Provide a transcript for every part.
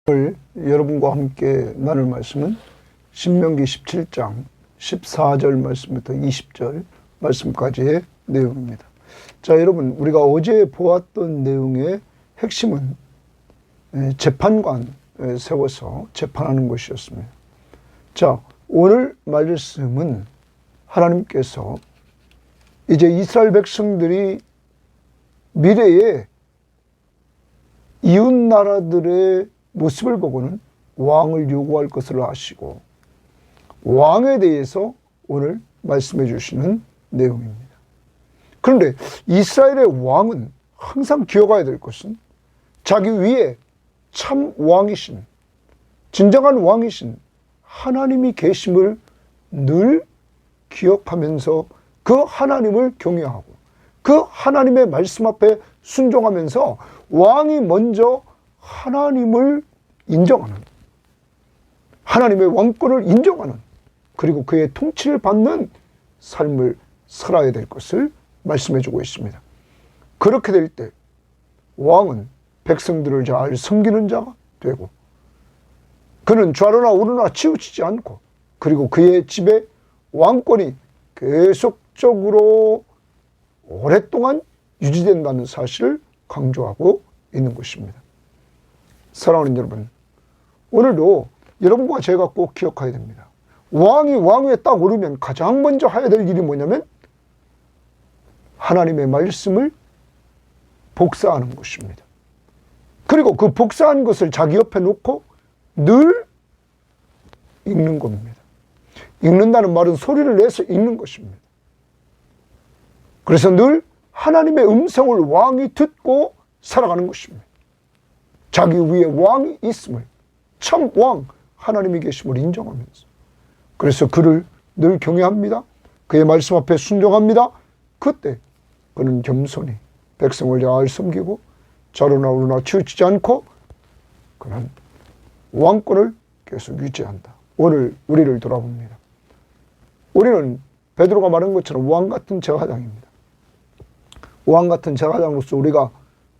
오늘 여러분과 함께 나눌 말씀은 신명기 17장 14절 말씀부터 20절 말씀까지의 내용입니다. 자, 여러분, 우리가 어제 보았던 내용의 핵심은 재판관 세워서 재판하는 것이었습니다. 자, 오늘 말씀은 하나님께서 이제 이스라엘 백성들이 미래에 이웃 나라들의 모습을 보고는 왕을 요구할 것을 아시고 왕에 대해서 오늘 말씀해 주시는 내용입니다. 그런데 이스라엘의 왕은 항상 기억해야 될 것은 자기 위에 참 왕이신, 진정한 왕이신 하나님이 계심을 늘 기억하면서 그 하나님을 경외하고 그 하나님의 말씀 앞에 순종하면서 왕이 먼저 하나님을 인정하는, 하나님의 왕권을 인정하는, 그리고 그의 통치를 받는 삶을 살아야 될 것을 말씀해 주고 있습니다. 그렇게 될 때 왕은 백성들을 잘 섬기는 자가 되고 그는 좌로나 우로나 치우치지 않고 그리고 그의 집에 왕권이 계속적으로 오랫동안 유지된다는 사실을 강조하고 있는 것입니다. 사랑하는 여러분, 오늘도 여러분과 제가 꼭 기억해야 됩니다. 왕이 왕위에 딱 오르면 가장 먼저 해야 될 일이 뭐냐면 하나님의 말씀을 복사하는 것입니다. 그리고 그 복사한 것을 자기 옆에 놓고 늘 읽는 겁니다. 읽는다는 말은 소리를 내서 읽는 것입니다. 그래서 늘 하나님의 음성을 왕이 듣고 살아가는 것입니다. 자기 위에 왕이 있음을, 참 왕 하나님이 계심을 인정하면서, 그래서 그를 늘 경외합니다. 그의 말씀 앞에 순종합니다. 그때 그는 겸손히 백성을 잘 섬기고 좌로나 우로나 치우치지 않고 그는 왕권을 계속 유지한다. 오늘 우리를 돌아봅니다. 우리는 베드로가 말한 것처럼 왕 같은 제사장입니다. 왕 같은 제사장으로서 우리가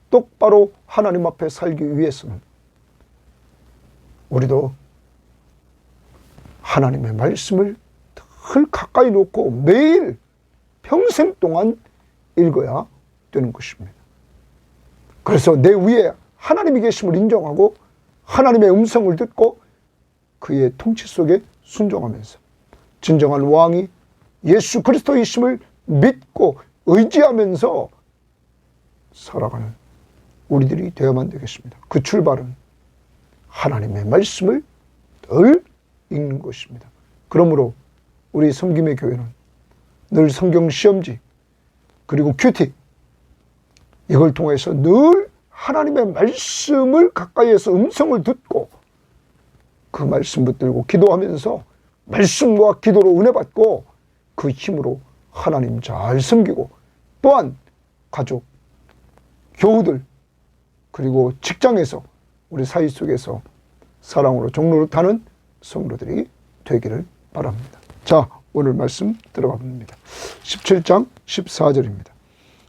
똑바로 하나님 앞에 살기 위해서는 우리도 하나님의 말씀을 늘 가까이 놓고 매일 평생 동안 읽어야 되는 것입니다. 그래서 내 위에 하나님이 계심을 인정하고 하나님의 음성을 듣고 그의 통치 속에 순종하면서 진정한 왕이 예수 그리스도이심을 믿고 의지하면서 살아가는 우리들이 되어야만 되겠습니다. 그 출발은 하나님의 말씀을 늘 읽는 것입니다. 그러므로 우리 섬김의 교회는 늘 성경 시험지 그리고 큐티 이걸 통해서 늘 하나님의 말씀을 가까이에서 음성을 듣고 그 말씀 붙들고 기도하면서 말씀과 기도로 은혜 받고 그 힘으로 하나님 잘 섬기고 또한 가족, 교우들 그리고 직장에서 우리 사회 속에서 사랑으로 종로를 타는 성도들이 되기를 바랍니다. 자, 오늘 말씀 들어가 봅니다. 17장 14절입니다.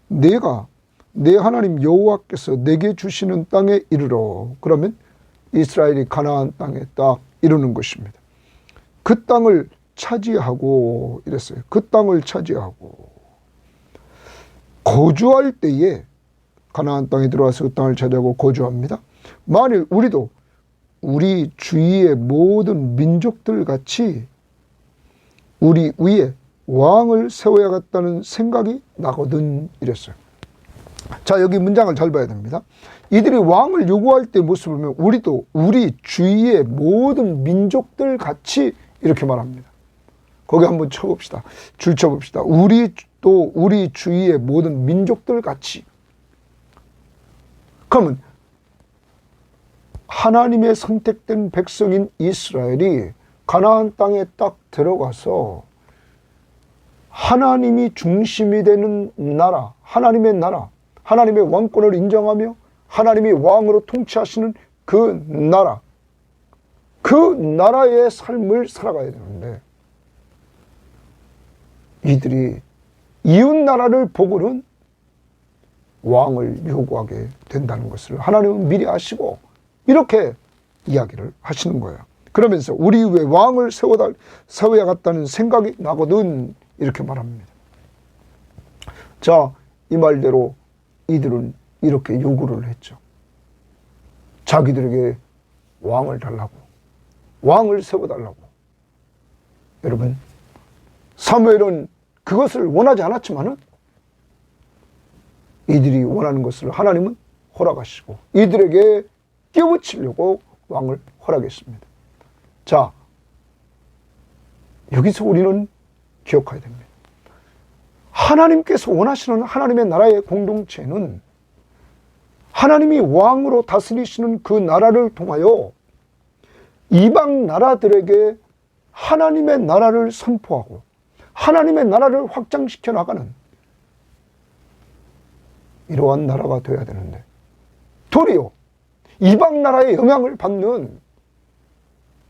내가 내 하나님 여호와께서 내게 주시는 땅에 이르러. 그러면 이스라엘이 가나안 땅에 딱 이르는 것입니다. 그 땅을 차지하고 이랬어요. 그 땅을 차지하고 거주할 때에 가나안 땅에 들어와서 그 땅을 차지하고 거주합니다. 만일 우리도 우리 주위의 모든 민족들 같이 우리 위에 왕을 세워야겠다는 생각이 나거든 이랬어요. 자, 여기 문장을 잘 봐야 됩니다. 이들이 왕을 요구할 때 모습을 보면 우리도 우리 주위의 모든 민족들 같이 이렇게 말합니다. 거기 한번 쳐봅시다. 줄 쳐봅시다. 우리도 우리 주위의 모든 민족들 같이. 그러면 하나님의 선택된 백성인 이스라엘이 가나안 땅에 딱 들어가서 하나님이 중심이 되는 나라, 하나님의 나라, 하나님의 왕권을 인정하며 하나님이 왕으로 통치하시는 그 나라, 그 나라의 삶을 살아가야 되는데 이들이 이웃 나라를 보고는 왕을 요구하게 된다는 것을 하나님은 미리 아시고 이렇게 이야기를 하시는 거예요. 그러면서 우리 왜 왕을 세워야겠다는 생각이 나거든, 이렇게 말합니다. 자, 이 말대로 이들은 이렇게 요구를 했죠. 자기들에게 왕을 달라고, 왕을 세워달라고. 여러분, 사무엘은 그것을 원하지 않았지만은 이들이 원하는 것을 하나님은 허락하시고 이들에게 끼워붙이려고 왕을 허락했습니다. 자, 여기서 우리는 기억해야 됩니다. 하나님께서 원하시는 하나님의 나라의 공동체는 하나님이 왕으로 다스리시는 그 나라를 통하여 이방 나라들에게 하나님의 나라를 선포하고 하나님의 나라를 확장시켜 나가는 이러한 나라가 되어야 되는데, 도리어 이방 나라의 영향을 받는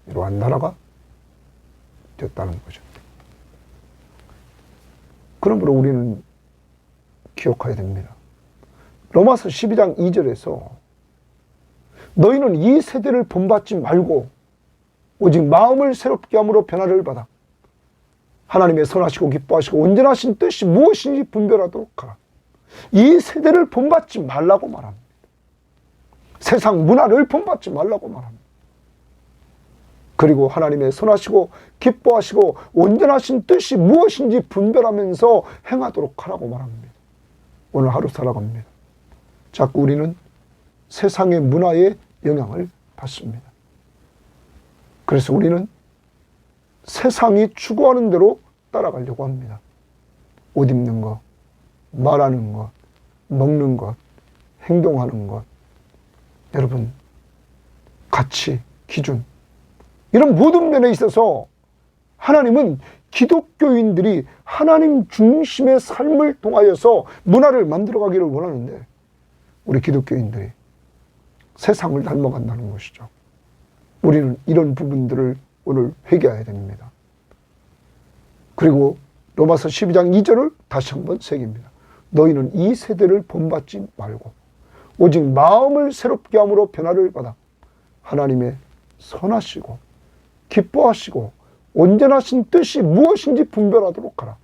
이러한 나라가 됐다는 거죠. 그러므로 우리는 기억해야 됩니다. 로마서 12장 2절에서 너희는 이 세대를 본받지 말고 오직 마음을 새롭게 함으로 변화를 받아 하나님의 선하시고 기뻐하시고 온전하신 뜻이 무엇인지 분별하도록 하라. 이 세대를 본받지 말라고 말합니다. 세상 문화를 본받지 말라고 말합니다. 그리고 하나님의 선하시고 기뻐하시고 온전하신 뜻이 무엇인지 분별하면서 행하도록 하라고 말합니다. 오늘 하루 살아갑니다. 자꾸 우리는 세상의 문화에 영향을 받습니다. 그래서 우리는 세상이 추구하는 대로 따라가려고 합니다. 옷 입는 것, 말하는 것, 먹는 것, 행동하는 것. 여러분, 가치, 기준, 이런 모든 면에 있어서 하나님은 기독교인들이 하나님 중심의 삶을 통하여서 문화를 만들어가기를 원하는데 우리 기독교인들이 세상을 닮아간다는 것이죠. 우리는 이런 부분들을 오늘 회개해야 됩니다. 그리고 로마서 12장 2절을 다시 한번 새깁니다. 너희는 이 세대를 본받지 말고 오직 마음을 새롭게 함으로 변화를 받아 하나님의 선하시고 기뻐하시고 온전하신 뜻이 무엇인지 분별하도록 하라.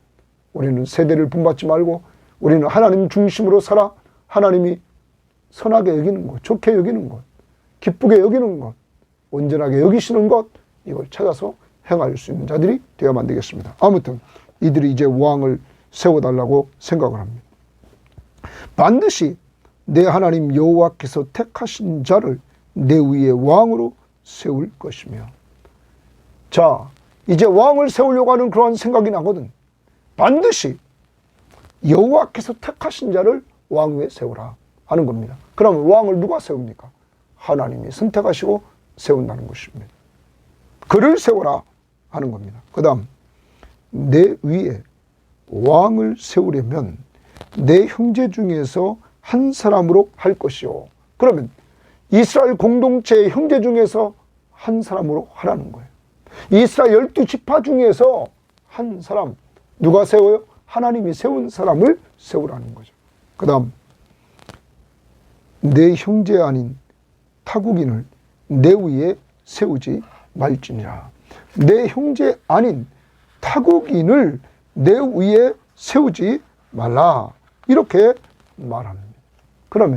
우리는 세대를 본받지 말고 우리는 하나님 중심으로 살아 하나님이 선하게 여기는 것, 좋게 여기는 것, 기쁘게 여기는 것, 온전하게 여기시는 것, 이걸 찾아서 행할 수 있는 자들이 되어야만 되겠습니다. 아무튼 이들이 이제 왕을 세워달라고 생각을 합니다. 반드시 내 하나님 여호와께서 택하신 자를 내 위에 왕으로 세울 것이며. 자, 이제 왕을 세우려고 하는 그러한 생각이 나거든. 반드시 여호와께서 택하신 자를 왕 위에 세우라 하는 겁니다. 그러면 왕을 누가 세웁니까? 하나님이 선택하시고 세운다는 것입니다. 그를 세워라 하는 겁니다. 그 다음, 내 위에 왕을 세우려면 내 형제 중에서 한 사람으로 할 것이요. 그러면 이스라엘 공동체의 형제 중에서 한 사람으로 하라는 거예요. 이스라엘 12지파 중에서 한 사람, 누가 세워요? 하나님이 세운 사람을 세우라는 거죠. 그 다음, 내 형제 아닌 타국인을 내 위에 세우지 말지니라. 내 형제 아닌 타국인을 내 위에 세우지 말라. 이렇게 말합니다. 그러면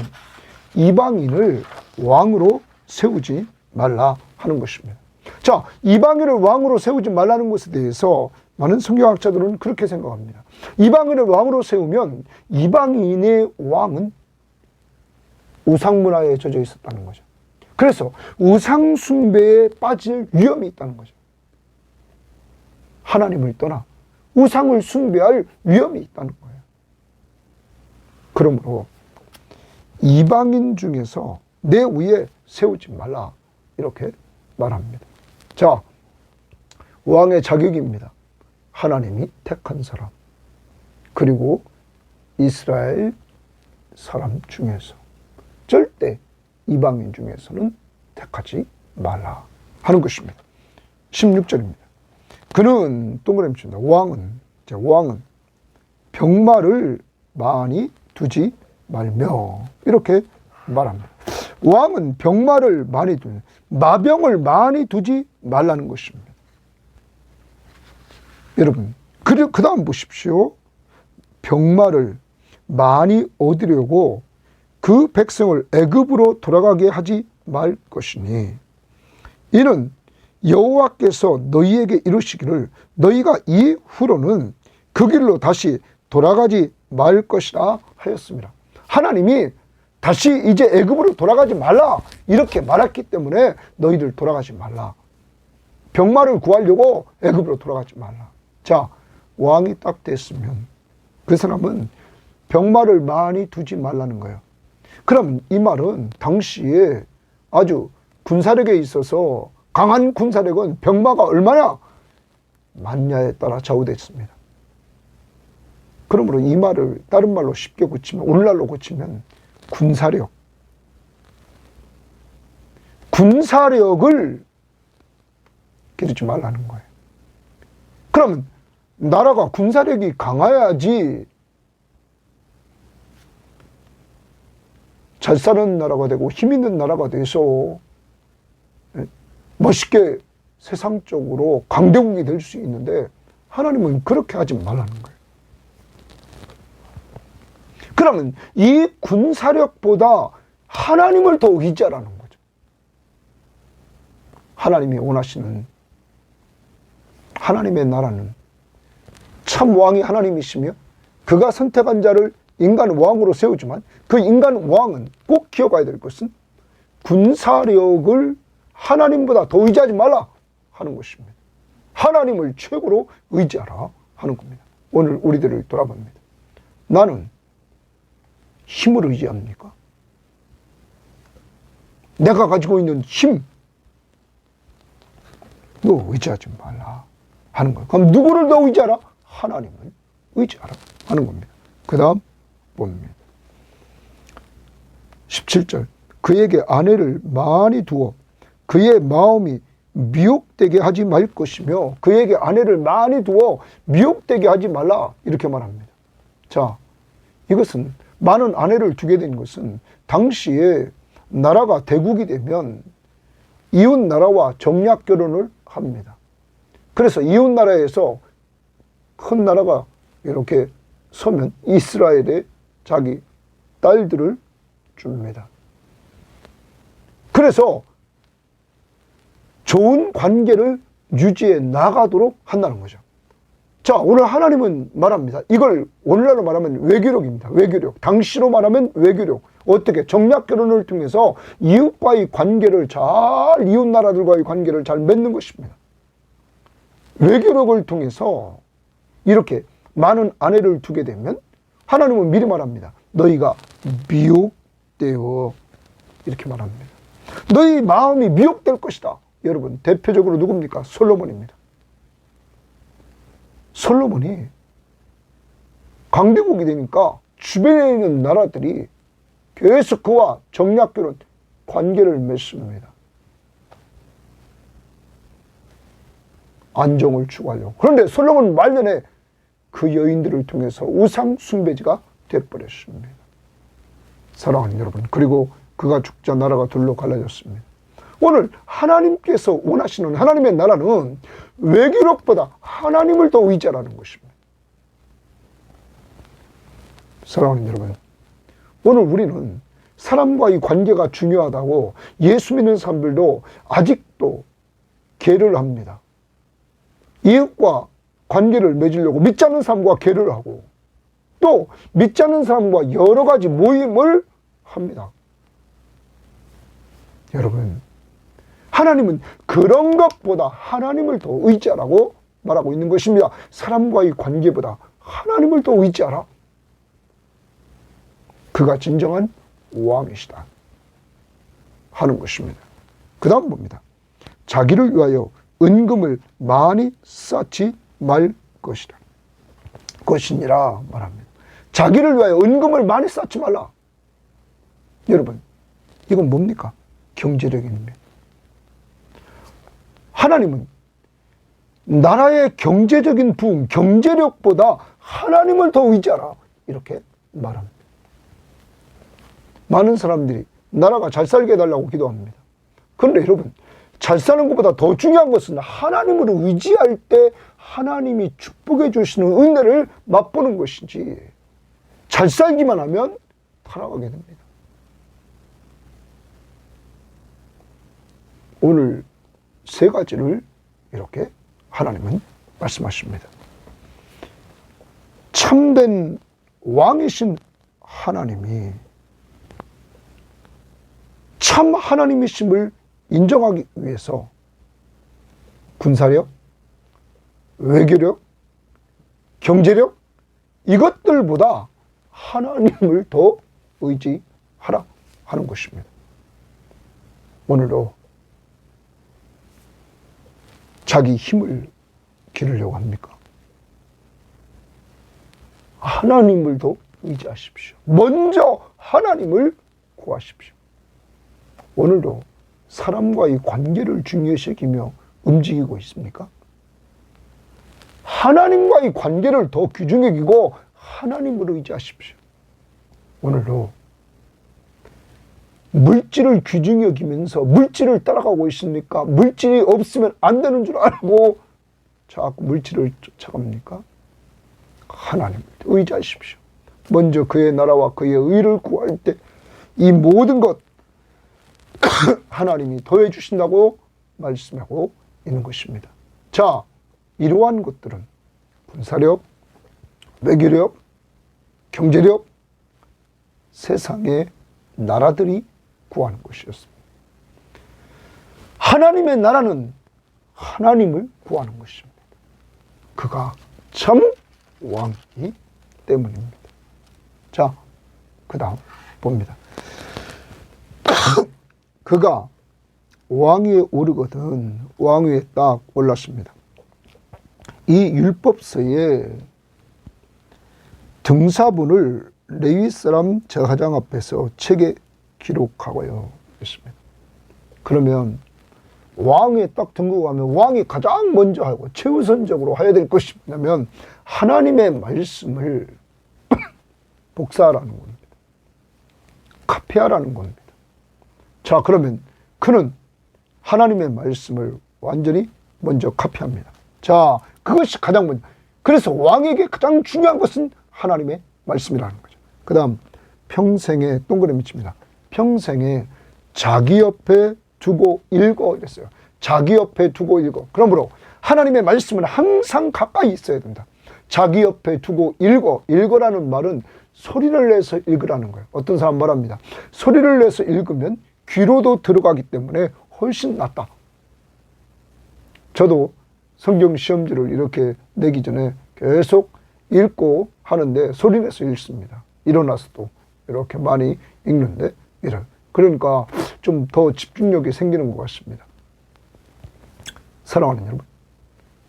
이방인을 왕으로 세우지 말라 하는 것입니다. 자, 이방인을 왕으로 세우지 말라는 것에 대해서 많은 성경학자들은 그렇게 생각합니다. 이방인을 왕으로 세우면 이방인의 왕은 우상문화에 젖어 있었다는 거죠. 그래서 우상숭배에 빠질 위험이 있다는 거죠. 하나님을 떠나 우상을 숭배할 위험이 있다는 거예요. 그러므로 이방인 중에서 내 위에 세우지 말라 이렇게 말합니다. 자, 왕의 자격입니다. 하나님이 택한 사람, 그리고 이스라엘 사람 중에서 절대 이방인 중에서는 택하지 말라 하는 것입니다. 16절입니다. 그는 동그라미 칩니다. 왕은 병마를 많이 두지 말며 이렇게 말합니다. 왕은 병마를 많이 두는, 마병을 많이 두지 말라는 것입니다. 여러분, 그리고 그 다음 보십시오. 병마를 많이 얻으려고 그 백성을 애굽으로 돌아가게 하지 말 것이니 이는 여호와께서 너희에게 이르시기를 너희가 이후로는 그 길로 다시 돌아가지 말 것이라 하였습니다. 하나님이 다시 이제 애굽으로 돌아가지 말라 이렇게 말했기 때문에 너희들 돌아가지 말라. 병마를 구하려고 애굽으로 돌아가지 말라. 자, 왕이 딱 됐으면 그 사람은 병마를 많이 두지 말라는 거예요. 그럼 이 말은 당시에 아주 군사력에 있어서 강한 군사력은 병마가 얼마나 많냐에 따라 좌우됐습니다. 그러므로 이 말을 다른 말로 쉽게 고치면, 오늘날로 고치면 군사력을 기르지 말라는 거예요. 그러면 나라가 군사력이 강해야지 잘 사는 나라가 되고 힘 있는 나라가 돼서 멋있게 세상적으로 강대국이 될 수 있는데 하나님은 그렇게 하지 말라는 거예요. 그러면 이 군사력보다 하나님을 더 의지하라는 거죠. 하나님이 원하시는 하나님의 나라는 참 왕이 하나님이시며 그가 선택한 자를 인간 왕으로 세우지만 그 인간 왕은 꼭 기억해야 될 것은 군사력을 하나님보다 더 의지하지 말라 하는 것입니다. 하나님을 최고로 의지하라 하는 겁니다. 오늘 우리들을 돌아봅니다. 나는 힘을 의지합니까? 내가 가지고 있는 힘, 너 의지하지 말라 하는 거예요. 그럼 누구를 더 의지하라? 하나님을 의지하라 하는 겁니다. 그 다음 봅니다. 17절 그에게 아내를 많이 두어 그의 마음이 미혹되게 하지 말 것이며 그에게 아내를 많이 두어 미혹되게 하지 말라 이렇게 말합니다. 자, 이것은 많은 아내를 두게 된 것은 당시에 나라가 대국이 되면 이웃 나라와 정략 결혼을 합니다. 그래서 이웃 나라에서 큰 나라가 이렇게 서면 이스라엘에 자기 딸들을 줍니다. 그래서 좋은 관계를 유지해 나가도록 한다는 거죠. 자, 오늘 하나님은 말합니다. 이걸 오늘날로 말하면 외교력입니다. 외교력. 당시로 말하면 외교력. 어떻게? 정략 결혼을 통해서 이웃과의 관계를 이웃 나라들과의 관계를 잘 맺는 것입니다. 외교력을 통해서 이렇게 많은 아내를 두게 되면 하나님은 미리 말합니다. 너희가 미혹되어 이렇게 말합니다. 너희 마음이 미혹될 것이다. 여러분, 대표적으로 누굽니까? 솔로몬입니다. 솔로몬이 강대국이 되니까 주변에 있는 나라들이 계속 그와 정략결혼 관계를 맺습니다. 안정을 추구하려고. 그런데 솔로몬 말년에 그 여인들을 통해서 우상 숭배지가 되어버렸습니다. 사랑하는 여러분, 그리고 그가 죽자 나라가 둘로 갈라졌습니다. 오늘 하나님께서 원하시는 하나님의 나라는 외교력보다 하나님을 더 의지하라는 것입니다. 사랑하는 여러분, 오늘 우리는 사람과의 관계가 중요하다고 예수 믿는 사람들도 아직도 계를 합니다. 이웃과 관계를 맺으려고 믿지 않는 사람과 계를 하고 또 믿지 않는 사람과 여러 가지 모임을 합니다. 여러분, 하나님은 그런 것보다 하나님을 더 의지하라고 말하고 있는 것입니다. 사람과의 관계보다 하나님을 더 의지하라. 그가 진정한 왕이시다 하는 것입니다. 그 다음 봅니다. 자기를 위하여 은금을 많이 쌓지 말 것이니라 말합니다. 자기를 위하여 은금을 많이 쌓지 말라. 여러분, 이건 뭡니까? 경제력인 겁니다. 하나님은 나라의 경제적인 부흥, 경제력보다 하나님을 더 의지하라 이렇게 말합니다. 많은 사람들이 나라가 잘 살게 해달라고 기도합니다. 그런데 여러분, 잘 사는 것보다 더 중요한 것은 하나님을 의지할 때 하나님이 축복해 주시는 은혜를 맛보는 것이지, 잘 살기만 하면 타락하게 됩니다. 오늘 세 가지를 이렇게 하나님은 말씀하십니다. 참된 왕이신 하나님이 참 하나님이심을 인정하기 위해서 군사력, 외교력, 경제력, 이것들보다 하나님을 더 의지하라 하는 것입니다. 오늘도 자기 힘을 기르려고 합니까? 하나님을 더 의지하십시오. 먼저 하나님을 구하십시오. 오늘도 사람과의 관계를 중요시 여기며 움직이고 있습니까? 하나님과의 관계를 더 귀중히 여기고 하나님을 의지하십시오. 오늘도 물질을 귀중히 여기면서 물질을 따라가고 있습니까? 물질이 없으면 안 되는 줄 알고 자꾸 물질을 쫓아갑니까? 하나님을 의지하십시오. 먼저 그의 나라와 그의 의를 구할 때 이 모든 것 하나님이 더해 주신다고 말씀하고 있는 것입니다. 자, 이러한 것들은 군사력, 외교력, 경제력, 세상의 나라들이 구하는 것이었습니다. 하나님의 나라는 하나님을 구하는 것입니다. 그가 참 왕이기 때문입니다. 자, 그 다음 봅니다. 그가 왕위에 오르거든 왕위에 딱 올랐습니다. 이 율법서의 등사본을 레위 사람 제사장 앞에서 책에 기록하고요 했습니다. 그러면 왕에 딱 등극하면 왕이 가장 먼저 하고 최우선적으로 해야 될 것이 뭐냐면 하나님의 말씀을 복사하라는 겁니다. 카피하라는 겁니다. 자, 그러면 그는 하나님의 말씀을 완전히 먼저 카피합니다. 자, 그것이 가장 먼저. 그래서 왕에게 가장 중요한 것은 하나님의 말씀이라는 거죠. 그 다음 평생에 동그라미 칩니다. 평생에 자기 옆에 두고 읽어 이랬어요. 자기 옆에 두고 읽어. 그러므로 하나님의 말씀은 항상 가까이 있어야 된다. 자기 옆에 두고 읽어. 읽어라는 말은 소리를 내서 읽으라는 거예요. 어떤 사람 말합니다. 소리를 내서 읽으면 귀로도 들어가기 때문에 훨씬 낫다. 저도 성경 시험지를 이렇게 내기 전에 계속 읽고 하는데 소리 내서 읽습니다. 일어나서도 이렇게 많이 읽는데 그러니까 좀 더 집중력이 생기는 것 같습니다. 사랑하는 여러분,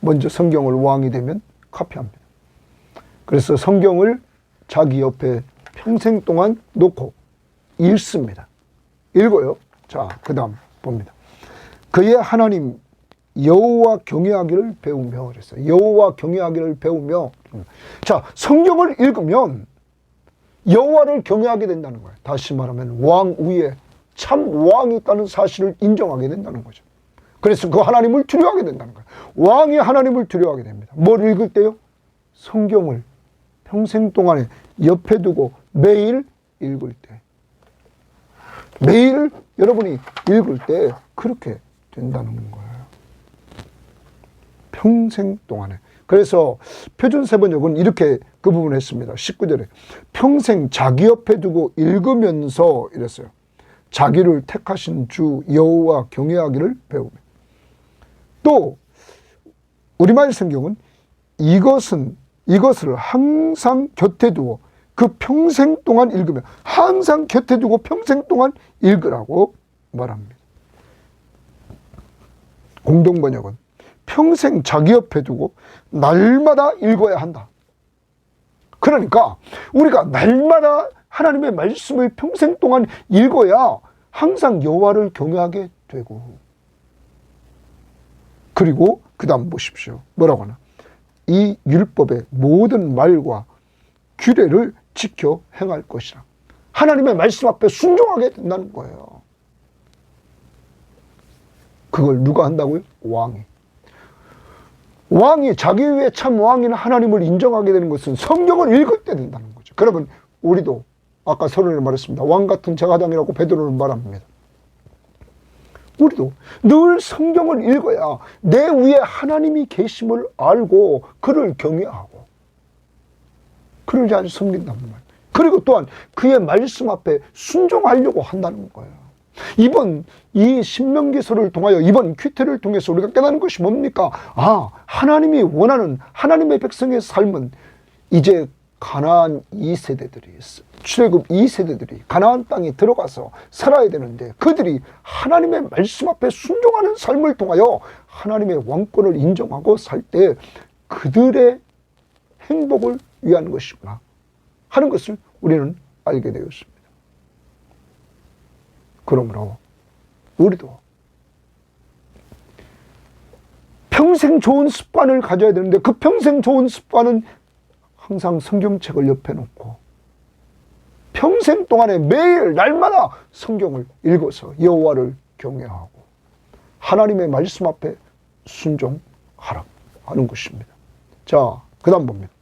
먼저 성경을 왕이 되면 카피합니다. 그래서 성경을 자기 옆에 평생 동안 놓고 읽습니다. 읽어요. 자, 그 다음 봅니다. 그의 하나님 여호와 경외하기를 배우며 그랬어요. 여호와 경외하기를 배우며. 자, 성경을 읽으면 여호와를 경외하게 된다는 거예요. 다시 말하면 왕 위에 참 왕이 있다는 사실을 인정하게 된다는 거죠. 그래서 그 하나님을 두려워하게 된다는 거예요. 왕이 하나님을 두려워하게 됩니다. 뭘 읽을 때요? 성경을 평생 동안에 옆에 두고 매일 읽을 때. 매일 여러분이 읽을 때 그렇게 된다는 거예요. 평생 동안에. 그래서 표준세번역은 이렇게 그 부분을 했습니다. 19절에 평생 자기 옆에 두고 읽으면서 이랬어요. 자기를 택하신 주 여호와 경외하기를 배우며. 또 우리말 성경은 이것을 항상 곁에 두고 그 평생 동안 읽으며, 항상 곁에 두고 평생 동안 읽으라고 말합니다. 공동번역은 평생 자기 옆에 두고 날마다 읽어야 한다. 그러니까 우리가 날마다 하나님의 말씀을 평생 동안 읽어야 항상 여호와를 경외하게 되고, 그리고 그 다음 보십시오. 뭐라고 하나? 이 율법의 모든 말과 규례를 지켜 행할 것이라. 하나님의 말씀 앞에 순종하게 된다는 거예요. 그걸 누가 한다고요? 왕이. 왕이 자기 위에 참 왕인 하나님을 인정하게 되는 것은 성경을 읽을 때 된다는 거죠. 그러면 우리도 아까 서론에 말했습니다. 왕 같은 제사장이라고 베드로는 말합니다. 우리도 늘 성경을 읽어야 내 위에 하나님이 계심을 알고 그를 경외하고 그를 잘 섬긴단 말이에요. 그리고 또한 그의 말씀 앞에 순종하려고 한다는 거예요. 이번 이 신명기서를 통하여 이번 퀴트를 통해서 우리가 깨닫는 것이 뭡니까? 하나님이 원하는 하나님의 백성의 삶은 이제 가나안 2세대들이 출애굽 2세대들이 가나안 땅에 들어가서 살아야 되는데 그들이 하나님의 말씀 앞에 순종하는 삶을 통하여 하나님의 왕권을 인정하고 살 때 그들의 행복을 위한 것이구나 하는 것을 우리는 알게 되었습니다. 그러므로 우리도 평생 좋은 습관을 가져야 되는데 그 평생 좋은 습관은 항상 성경책을 옆에 놓고 평생 동안에 매일 날마다 성경을 읽어서 여호와를 경외하고 하나님의 말씀 앞에 순종하라 하는 것입니다. 자, 그 다음 봅니다.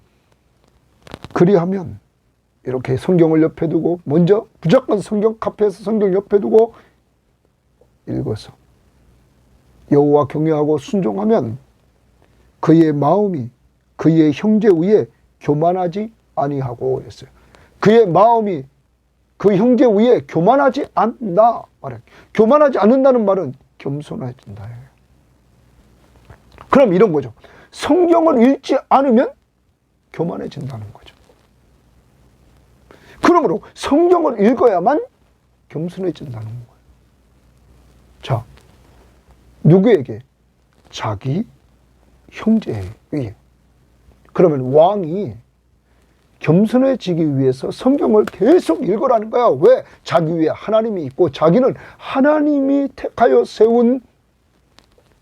그리하면 이렇게 성경을 옆에 두고 먼저 무조건 성경 카페에서 성경 옆에 두고 읽어서 여호와 경외하고 순종하면 그의 마음이 그의 형제 위에 교만하지 아니하고 했어요. 그의 마음이 그 형제 위에 교만하지 않는다 말해요. 교만하지 않는다는 말은 겸손해진다. 그럼 이런 거죠. 성경을 읽지 않으면 교만해진다는 거죠. 그러므로 성경을 읽어야만 겸손해진다는 거예요. 자, 누구에게? 자기 형제 위에. 그러면 왕이 겸손해지기 위해서 성경을 계속 읽으라는 거야. 왜? 자기 위에 하나님이 있고 자기는 하나님이 택하여 세운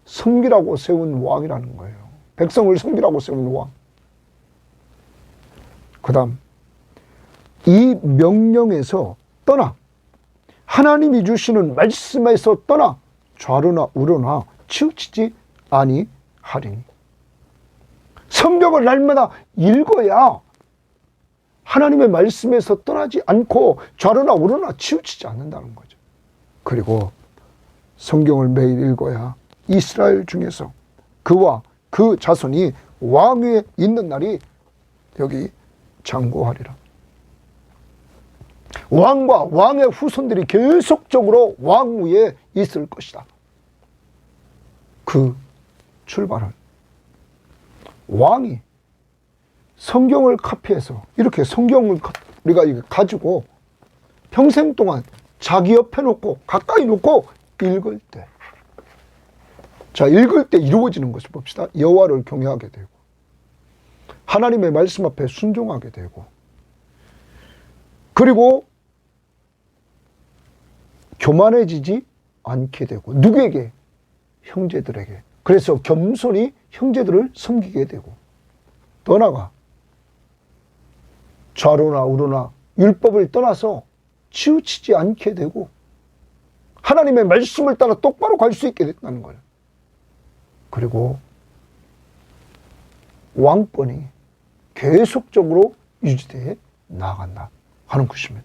섬기라고 세운 왕이라는 거예요. 백성을 섬기라고 세운 왕. 그 다음 이 명령에서 떠나 하나님이 주시는 말씀에서 떠나 좌로나 우로나 치우치지 아니하리니. 성경을 날마다 읽어야 하나님의 말씀에서 떠나지 않고 좌로나 우로나 치우치지 않는다는 거죠. 그리고 성경을 매일 읽어야 이스라엘 중에서 그와 그 자손이 왕 위에 있는 날이 여기 장고하리라. 왕과 왕의 후손들이 계속적으로 왕 위에 있을 것이다. 그 출발은 왕이 성경을 카피해서 이렇게 성경을 우리가 가지고 평생 동안 자기 옆에 놓고 가까이 놓고 읽을 때, 자, 읽을 때 이루어지는 것을 봅시다. 여호와를 경외하게 되고 하나님의 말씀 앞에 순종하게 되고 그리고 교만해지지 않게 되고 누구에게? 형제들에게. 그래서 겸손히 형제들을 섬기게 되고 더 나아가 좌로나 우로나 율법을 떠나서 치우치지 않게 되고 하나님의 말씀을 따라 똑바로 갈 수 있게 됐다는 거예요. 그리고 왕권이 계속적으로 유지되어 나아간다 하는 것입니다.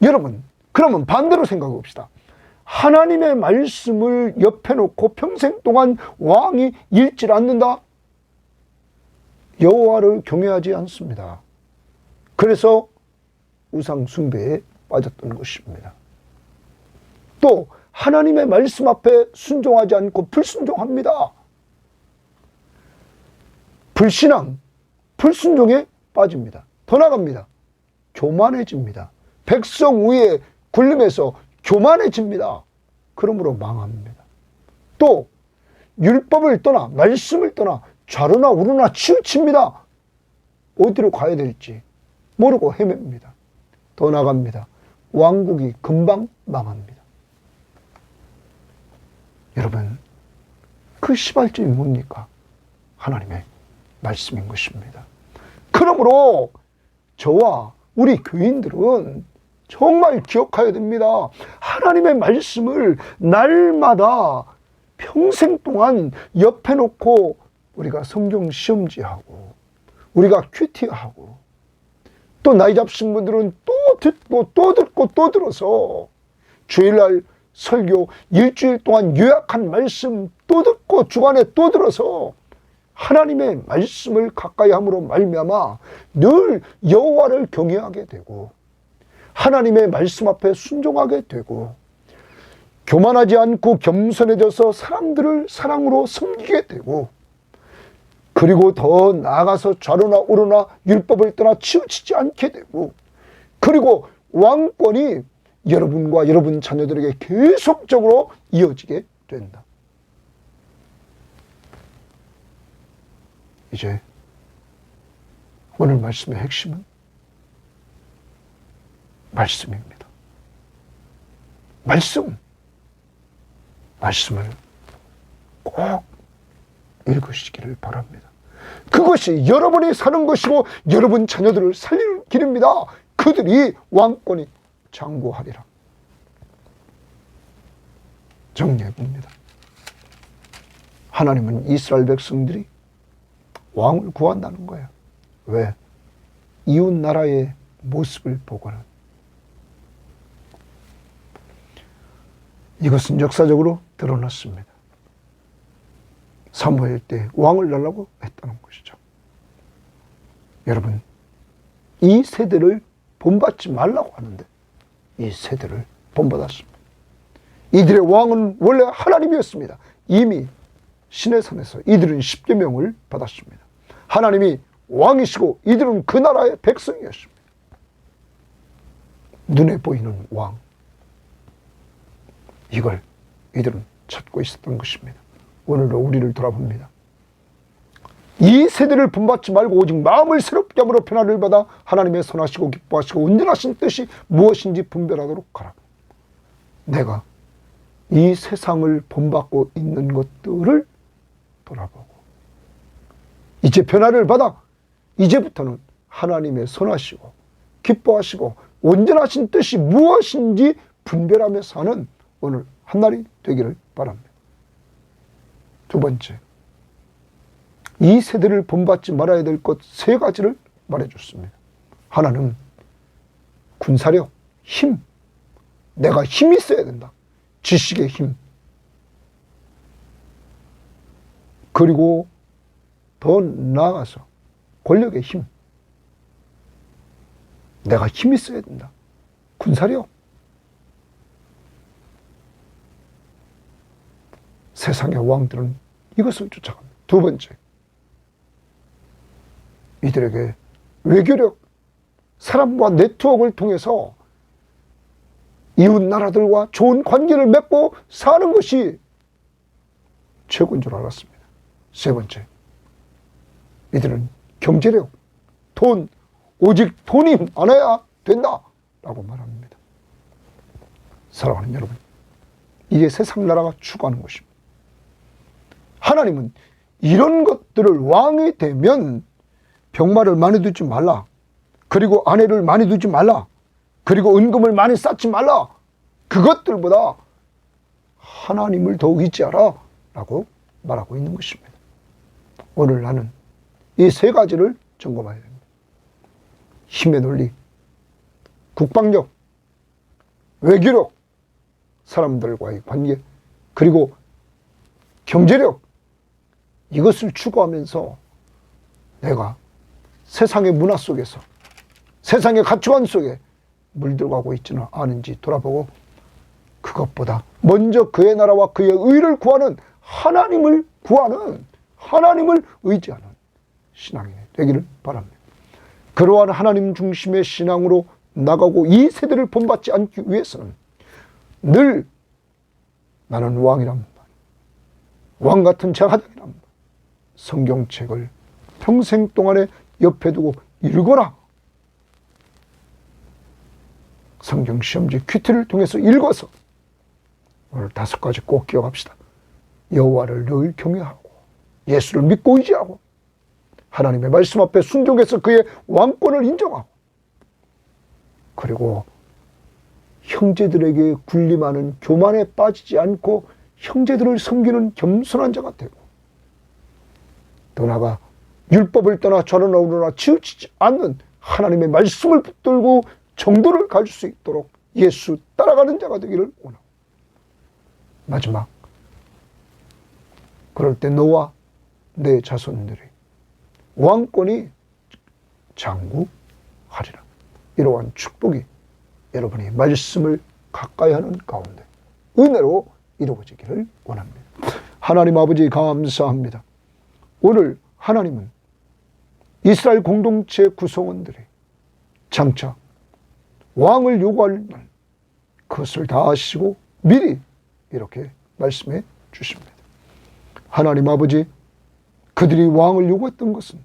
여러분, 그러면 반대로 생각해 봅시다. 하나님의 말씀을 옆에 놓고 평생 동안 왕이 읽지 않는다? 여호와를 경외하지 않습니다. 그래서 우상 숭배에 빠졌던 것입니다. 또 하나님의 말씀 앞에 순종하지 않고 불순종합니다. 불신앙, 불순종에 빠집니다. 더 나갑니다. 교만해집니다. 백성 위에 군림해서 교만해집니다. 그러므로 망합니다. 또 율법을 떠나 말씀을 떠나 좌로나 우로나 치우칩니다. 어디로 가야 될지 모르고 헤맵니다. 더 나갑니다. 왕국이 금방 망합니다. 여러분, 그 시발점이 뭡니까? 하나님의 말씀인 것입니다. 그러므로 저와 우리 교인들은 정말 기억해야 됩니다. 하나님의 말씀을 날마다 평생 동안 옆에 놓고 우리가 성경 시험지하고 우리가 큐티하고 또 나이 잡신 분들은 또 듣고 또 듣고 또 들어서 주일날 설교 일주일 동안 요약한 말씀 또 듣고 주간에 또 들어서 하나님의 말씀을 가까이 함으로 말미암아 늘 여호와를 경외하게 되고 하나님의 말씀 앞에 순종하게 되고 교만하지 않고 겸손해져서 사람들을 사랑으로 섬기게 되고 그리고 더 나아가서 좌로나 우로나 율법을 떠나 치우치지 않게 되고 그리고 왕권이 여러분과 여러분 자녀들에게 계속적으로 이어지게 된다. 이제 오늘 말씀의 핵심은 말씀입니다. 말씀을 꼭 읽으시기를 바랍니다. 그것이 여러분이 사는 것이고 여러분 자녀들을 살리는 길입니다. 그들이 왕권이 장구하리라. 정리해 봅니다. 하나님은 이스라엘 백성들이 왕을 구한다는 거예요. 왜? 이웃 나라의 모습을 보고는. 이것은 역사적으로 드러났습니다. 사무엘 때 왕을 달라고 했다는 것이죠. 여러분, 이 세대를 본받지 말라고 하는데 이 세대를 본받았습니다. 이들의 왕은 원래 하나님이었습니다. 이미 시내산에서 이들은 십계명을 받았습니다. 하나님이 왕이시고 이들은 그 나라의 백성이었습니다. 눈에 보이는 왕, 이걸 이들은 찾고 있었던 것입니다. 오늘도 우리를 돌아봅니다. 이 세대를 본받지 말고 오직 마음을 새롭게 함으로 변화를 받아 하나님의 선하시고 기뻐하시고 온전하신 뜻이 무엇인지 분별하도록 하라. 내가 이 세상을 본받고 있는 것들을 돌아보고 이제 변화를 받아 이제부터는 하나님의 선하시고 기뻐하시고 온전하신 뜻이 무엇인지 분별하며 사는 오늘 한날이 되기를 바랍니다. 두 번째, 이 세대를 본받지 말아야 될 것 세 가지를 말해줬습니다. 하나는 군사력, 힘. 내가 힘이 있어야 된다. 지식의 힘. 그리고 더 나아가서 권력의 힘. 내가 힘이 있어야 된다. 군사력. 세상의 왕들은 이것을 쫓아갑니다. 두 번째, 이들에게 외교력, 사람과 네트워크를 통해서 이웃 나라들과 좋은 관계를 맺고 사는 것이 최고인 줄 알았습니다. 세 번째, 이들은 경제력, 돈, 오직 돈이 많아야 된다라고 말합니다. 사랑하는 여러분, 이게 세상 나라가 추구하는 것입니다. 하나님은 이런 것들을 왕이 되면 병마를 많이 두지 말라. 그리고 아내를 많이 두지 말라. 그리고 은금을 많이 쌓지 말라. 그것들보다 하나님을 더 의지하라 라고 말하고 있는 것입니다. 오늘 나는 이 세 가지를 점검해야 됩니다. 힘의 논리, 국방력, 외교력, 사람들과의 관계, 그리고 경제력, 이것을 추구하면서 내가 세상의 문화 속에서 세상의 가치관 속에 물들어가고 있지는 않은지 돌아보고 그것보다 먼저 그의 나라와 그의 의를 구하는 하나님을 구하는 하나님을 의지하는 신앙이 되기를 바랍니다. 그러한 하나님 중심의 신앙으로 나가고 이 세대를 본받지 않기 위해서는 늘 나는 왕이란 말, 왕 같은 제사장이란 말, 성경책을 평생 동안에 옆에 두고 읽어라. 성경 시험지 큐티를 통해서 읽어서 오늘 5가지 꼭 기억합시다. 여호와를 늘 경외하고 예수를 믿고 의지하고 하나님의 말씀 앞에 순종해서 그의 왕권을 인정하고 그리고 형제들에게 군림하는 교만에 빠지지 않고 형제들을 섬기는 겸손한 자가 되고, 더 나아가 율법을 떠나 좌로나 우로나 치우치지 않는 하나님의 말씀을 붙들고 정도를 가질 수 있도록 예수 따라가는 자가 되기를 원하고, 마지막, 그럴 때 너와 내 자손들이 왕권이 장구하리라. 이러한 축복이 여러분이 말씀을 가까이 하는 가운데 은혜로 이루어지기를 원합니다. 하나님 아버지 감사합니다. 오늘 하나님은 이스라엘 공동체 구성원들이 장차 왕을 요구할 날 그것을 다 아시고 미리 이렇게 말씀해 주십니다. 하나님 아버지, 그들이 왕을 요구했던 것은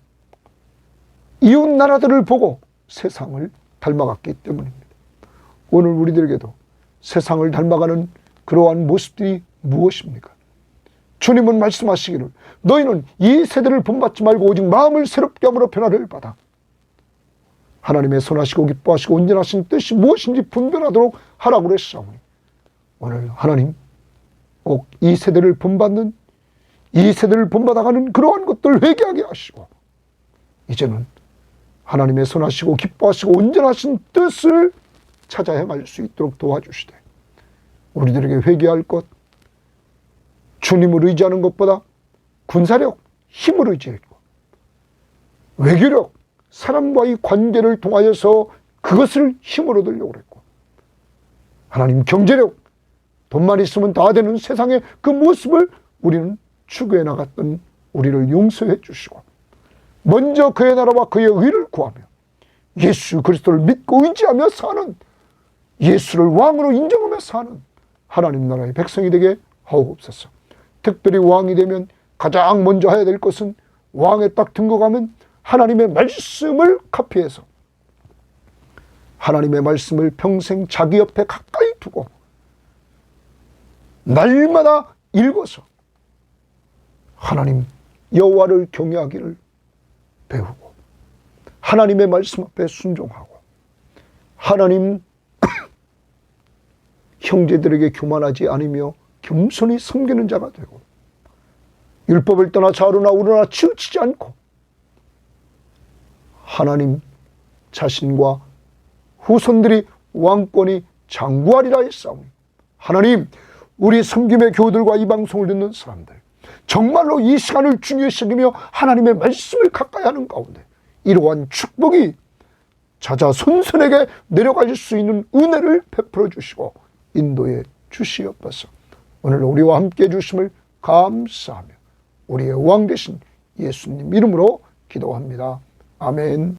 이웃 나라들을 보고 세상을 닮아갔기 때문입니다. 오늘 우리들에게도 세상을 닮아가는 그러한 모습들이 무엇입니까? 주님은 말씀하시기를 너희는 이 세대를 본받지 말고 오직 마음을 새롭게 함으로 변화를 받아 하나님의 선하시고 기뻐하시고 온전하신 뜻이 무엇인지 분별하도록 하라고 그랬사오니, 오늘 하나님 꼭 이 세대를 본받는, 이 세대를 본받아가는 그러한 것들을 회개하게 하시고 이제는 하나님의 선하시고 기뻐하시고 온전하신 뜻을 찾아 행할 수 있도록 도와주시되, 우리들에게 회개할 것, 주님을 의지하는 것보다 군사력, 힘을 의지했고, 외교력, 사람과의 관계를 통하여서 그것을 힘으로 얻으려고 그랬고, 하나님 경제력, 돈만 있으면 다 되는 세상의 그 모습을 우리는 추구해 나갔던 우리를 용서해 주시고, 먼저 그의 나라와 그의 의를 구하며 예수 그리스도를 믿고 의지하며 사는, 예수를 왕으로 인정하며 사는 하나님 나라의 백성이 되게 하옵소서. 특별히 왕이 되면 가장 먼저 해야 될 것은, 왕에 딱 등극하면 하나님의 말씀을 카피해서 하나님의 말씀을 평생 자기 옆에 가까이 두고 날마다 읽어서 하나님 여호와를 경외하기를 배우고, 하나님의 말씀 앞에 순종하고, 하나님 형제들에게 교만하지 않으며 겸손히 섬기는 자가 되고, 율법을 떠나 좌로나 우로나 치우치지 않고 하나님 자신과 후손들이 왕권이 장구하리라 했사오니, 하나님 우리 섬김의 교우들과 이 방송을 듣는 사람들 정말로 이 시간을 중요시 여기며 하나님의 말씀을 가까이 하는 가운데 이러한 축복이 자자손손에게 내려갈 수 있는 은혜를 베풀어 주시고 인도해 주시옵소서. 오늘 우리와 함께 해주심을 감사하며 우리의 왕 되신 예수님 이름으로 기도합니다. 아멘.